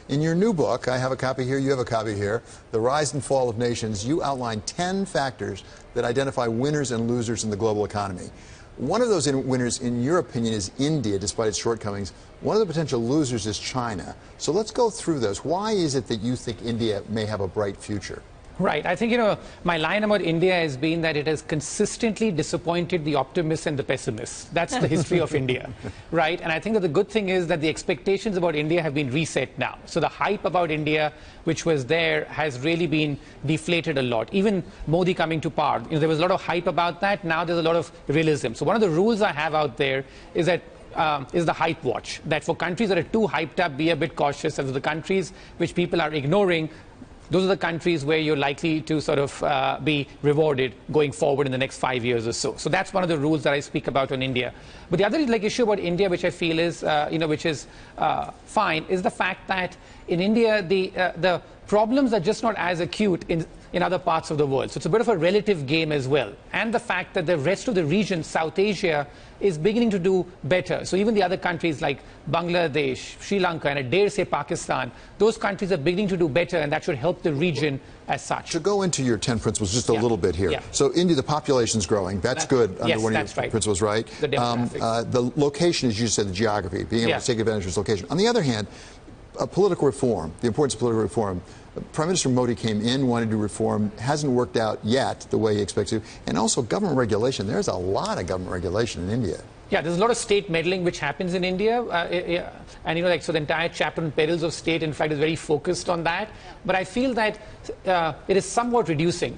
In your new book, I have a copy here, you have a copy here, The Rise and Fall of Nations, you outline 10 factors that identify winners and losers in the global economy. One of those winners, in your opinion, is India, despite its shortcomings. One of the potential losers is China. So let's go through those. Why is it that you think India may have a bright future? Right. I think, my line about India has been that it has consistently disappointed the optimists and the pessimists. That's the history of India, right? And I think that the good thing is that the expectations about India have been reset now. So the hype about India, which was there, has really been deflated a lot. Even Modi coming to power, there was a lot of hype about that. Now there's a lot of realism. So one of the rules I have out there is that is the hype watch, that for countries that are too hyped up, be a bit cautious. And for the countries which people are ignoring, those are the countries where you're likely to sort of be rewarded going forward in the next 5 years or so. So that's one of the rules that I speak about on India. But the other issue about India, which I feel is, which is fine, is the fact that in India, the problems are just not as acute in other parts of the world. So it's a bit of a relative game as well. And the fact that the rest of the region, South Asia, is beginning to do better. So even the other countries like Bangladesh, Sri Lanka, and I dare say Pakistan, those countries are beginning to do better, and that should help the region as such. To go into your 10 principles just a little bit here. So India, the population's growing. That's good under one of your principles, right? The demographics. The location, as you said, the geography, being able to take advantage of its location. On the other hand, political reform, the importance of political reform. Prime Minister Modi came in, wanted to reform, hasn't worked out yet the way he expects to. And also government regulation. There's a lot of government regulation in India. Yeah, there's a lot of state meddling which happens in India. And, so the entire chapter on perils of state, in fact, is very focused on that. But I feel that it is somewhat reducing.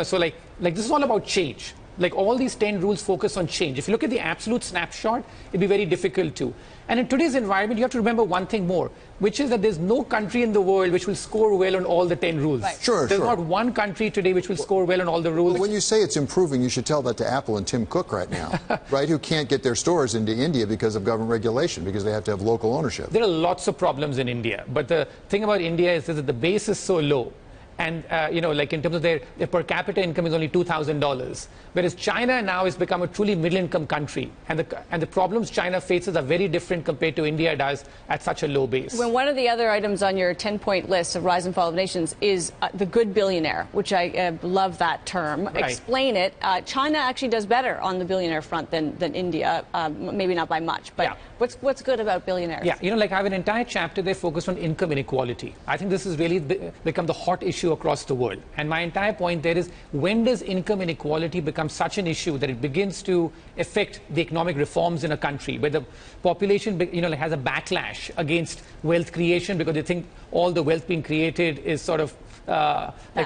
So this is all about change. Like all these 10 rules focus on change. If you look at the absolute snapshot, it'd be very difficult to. And in today's environment, you have to remember one thing more, which is that there's no country in the world which will score well on all the 10 rules. Right. There's not one country today which will score well on all the rules. Well, when you say it's improving, you should tell that to Apple and Tim Cook right now, right, who can't get their stores into India because of government regulation, because they have to have local ownership. There are lots of problems in India. But the thing about India is that the base is so low. And, in terms of their per capita income is only $2,000. Whereas China now has become a truly middle-income country. And the problems China faces are very different compared to India does at such a low base. Well, one of the other items on your 10-point list of Rise and Fall of Nations is the good billionaire, which I love that term. Right. Explain it. China actually does better on the billionaire front than India, maybe not by much. But what's good about billionaires? Yeah, I have an entire chapter there focused on income inequality. I think this has really become the hot issue across the world. And my entire point there is, when does income inequality become such an issue that it begins to affect the economic reforms in a country, where the population has a backlash against wealth creation because they think all the wealth being created is sort of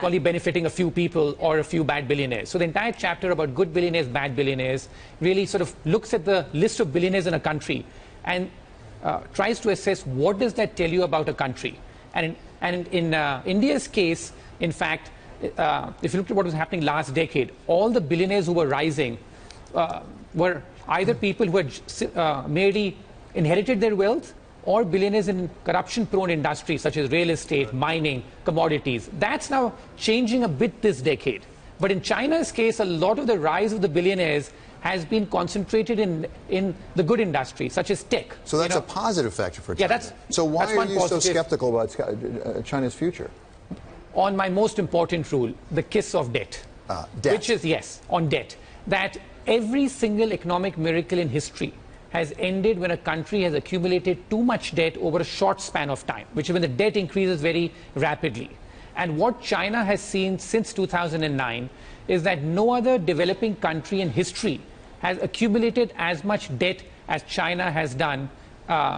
only benefiting a few people or a few bad billionaires. So the entire chapter about good billionaires, bad billionaires really sort of looks at the list of billionaires in a country and tries to assess what does that tell you about a country. And in India's case, in fact, if you look at what was happening last decade, all the billionaires who were rising were either people who had merely inherited their wealth, or billionaires in corruption-prone industries such as real estate, mining, commodities. That's now changing a bit this decade. But in China's case, a lot of the rise of the billionaires has been concentrated in the good industries, such as tech. So that's a positive factor for China. So why are you so skeptical about China's future? On my most important rule, the kiss of debt. Debt. Which is, on debt. That every single economic miracle in history has ended when a country has accumulated too much debt over a short span of time, which is when the debt increases very rapidly. And what China has seen since 2009 is that no other developing country in history has accumulated as much debt as China has done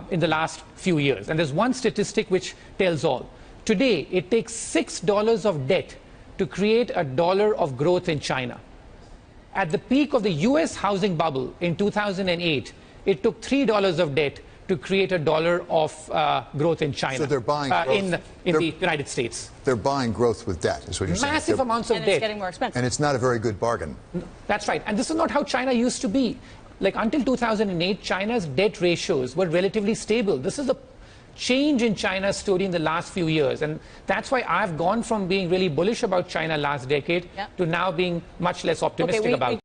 in the last few years. And there's one statistic which tells all. Today, it takes $6 of debt to create $1 of growth in China. At the peak of the US housing bubble in 2008, it took $3 of debt to create $1 of growth in China. So they're buying growth. In the United States. They're buying growth with debt, is what you're saying. Massive amounts of debt. And it's getting more expensive. And it's not a very good bargain. That's right. And this is not how China used to be. Like until 2008, China's debt ratios were relatively stable. This is a change in China's story in the last few years. And that's why I've gone from being really bullish about China last decade to now being much less optimistic about it.